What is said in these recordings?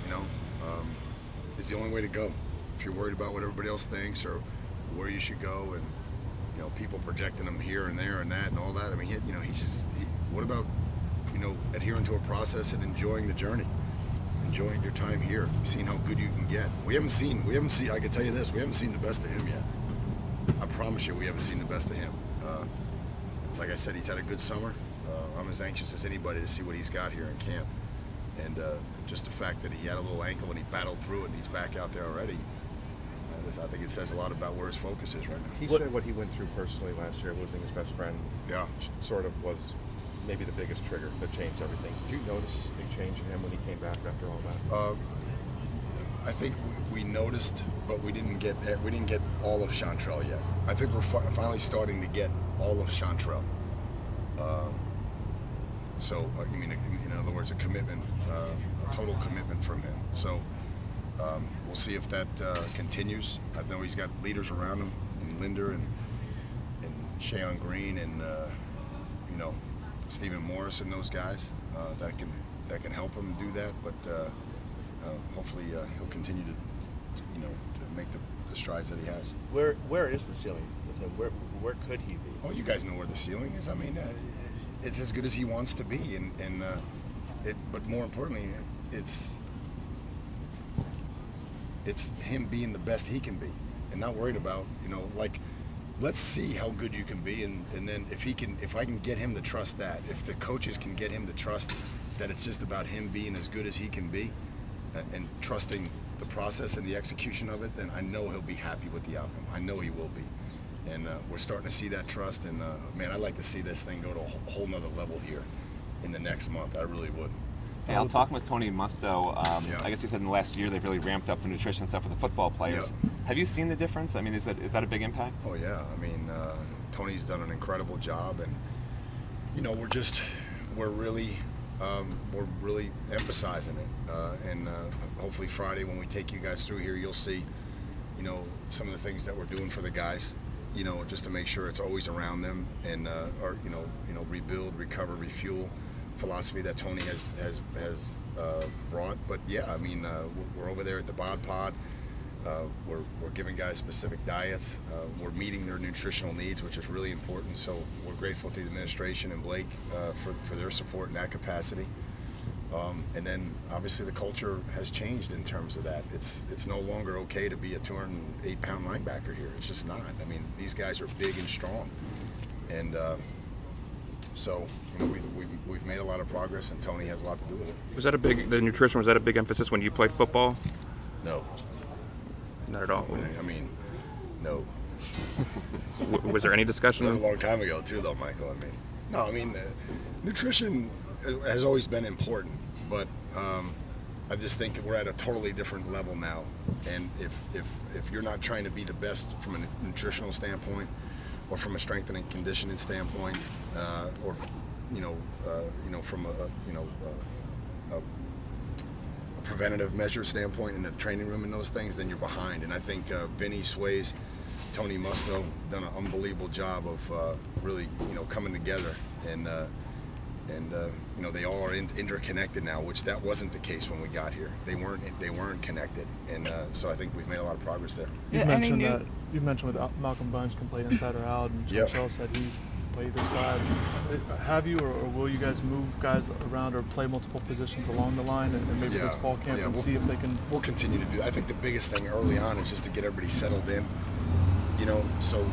you know, is the only way to go. If you're worried about what everybody else thinks or where you should go, and people projecting him here and there and that and all that. I mean, what about adhering to a process and enjoying the journey, enjoying your time here, seeing how good you can get. We haven't seen. I can tell you this: we haven't seen the best of him yet. I promise you, we haven't seen the best of him. Like I said, he's had a good summer. I'm as anxious as anybody to see what he's got here in camp. And just the fact that he had a little ankle and he battled through it and he's back out there already, I think it says a lot about where his focus is right now. He said what he went through personally last year, losing his best friend, sort of was maybe the biggest trigger that changed everything. Did you notice a big change in him when he came back after all that? I think we noticed, but we didn't get all of Chantrell yet. I think we're finally starting to get all of Chantrell. So, in other words, a commitment, a total commitment from him. So, we'll see if that continues. I know he's got leaders around him, and Linder and Shayon Green and Stephen Morris and those guys that can help him do that. But hopefully he'll continue to make the strides that he has. Where is the ceiling with him? Where could he be? Oh, you guys know where the ceiling is. I mean, it's as good as he wants to be, but more importantly, it's him being the best he can be, and not worried about let's see how good you can be, and then if I can get him to trust that, if the coaches can get him to trust that it's just about him being as good as he can be, and trusting the process and the execution of it, then I know he'll be happy with the outcome. I know he will be. And we're starting to see that trust, and man, I'd like to see this thing go to a whole nother level here in the next month. I really would. Hey, I'm talking with Tony Musto. I guess he said in the last year they've really ramped up the nutrition stuff for the football players. Yeah. Have you seen the difference? I mean, is that a big impact? Oh yeah. I mean, Tony's done an incredible job, and we're really emphasizing it. And hopefully Friday when we take you guys through here, you'll see, some of the things that we're doing for the guys. Just to make sure it's always around them, and our rebuild, recover, refuel philosophy that Tony has brought. But yeah, I mean, we're over there at the Bod Pod. We're giving guys specific diets. We're meeting their nutritional needs, which is really important. So we're grateful to the administration and Blake for their support in that capacity. And then obviously the culture has changed in terms of that. It's no longer okay to be a 208-pound linebacker here. It's just not. I mean, these guys are big and strong, and so we've made a lot of progress, and Tony has a lot to do with it. The nutrition, was that a big emphasis when you played football? No. Not at all. I mean, no. Was there any discussion? That was a long time ago too, though, Michael. I mean, nutrition has always been important, but I just think we're at a totally different level now. And if you're not trying to be the best from a nutritional standpoint, or from a strength and conditioning standpoint, or from a preventative measure standpoint in the training room and those things, then you're behind. And I think Vinny Sways, Tony Musto done an unbelievable job of really coming together, and they all are interconnected now, which that wasn't the case when we got here. They weren't connected, and so I think we've made a lot of progress there. You mentioned with Malcolm Bunch can play inside or out, and Chantrell said he play either side. Have you, or will you guys move guys around or play multiple positions along the line, and maybe this fall camp and see if they can? We'll continue to do that. I think the biggest thing early on is just to get everybody settled in. So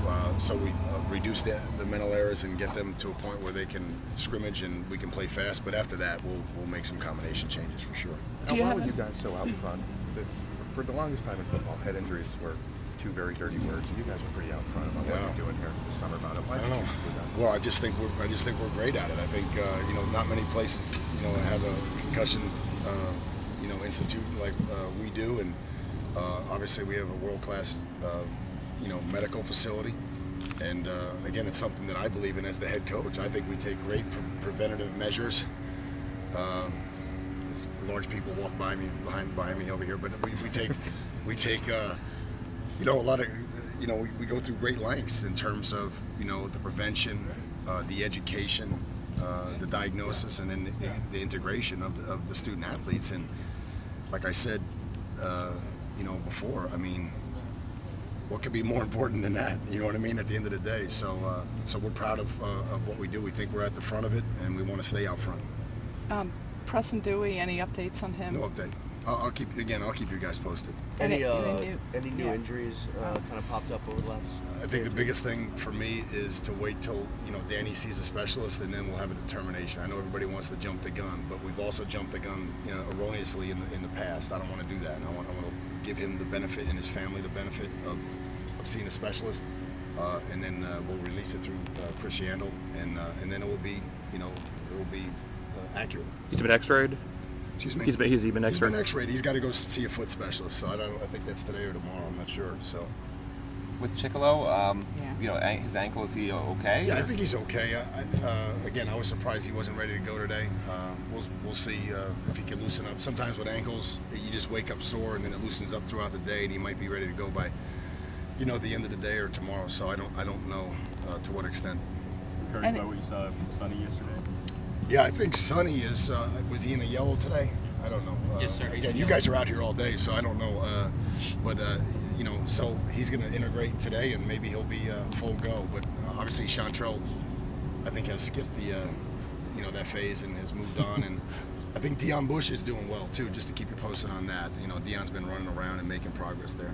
we reduce the mental errors and get them to a point where they can scrimmage and we can play fast. But after that, we'll make some combination changes for sure. Why were you guys so out front? For the longest time in football, head injuries were two very dirty words, and you guys are pretty out front about what you're doing here this summer about it. Why did you choose to do that? Well, I just think we're great at it. I think not many places have a concussion institute like we do, and obviously we have a world-class medical facility. And again, it's something that I believe in as the head coach. I think we take great preventative measures. Large people walk by me behind me over here, but we take a lot of we go through great lengths in terms of the prevention, the education, the diagnosis, and then the integration of the student athletes. And like I said, before, I mean, what could be more important than that? You know what I mean? At the end of the day, so we're proud of what we do. We think we're at the front of it, and we want to stay out front. Preston Dewey, any updates on him? No update. I'll keep you guys posted. Any Any new yeah. injuries kind of popped up over the last? I think the biggest thing for me is to wait till Danny sees a specialist, and then we'll have a determination. I know everybody wants to jump the gun, but we've also jumped the gun erroneously in the past. I don't want to do that, and I want to give him the benefit and his family the benefit of seeing a specialist, and then we'll release it through Chris Yandel, and then it will be accurate. He's been X-rayed. Excuse me. He's been He's X-rayed. been X-rayed. He's got to go see a foot specialist. So I think that's today or tomorrow. I'm not sure. So. With Chicolo, his ankle, is he okay? Yeah, I think he's okay. Again, I was surprised he wasn't ready to go today. We'll see if he can loosen up. Sometimes with ankles, you just wake up sore and then it loosens up throughout the day, and he might be ready to go by, the end of the day or tomorrow. So I don't know to what extent. Encouraged by what you saw from Sonny yesterday. Yeah, I think Sonny is. Was he in the yellow today? I don't know. Yes, sir. Again, you guys are out here all day, so I don't know. But so he's going to integrate today, and maybe he'll be full go. But obviously, Chantrell, I think, has skipped the that phase and has moved on. And I think Deion Bush is doing well too. Just to keep you posted on that. Deion's been running around and making progress there.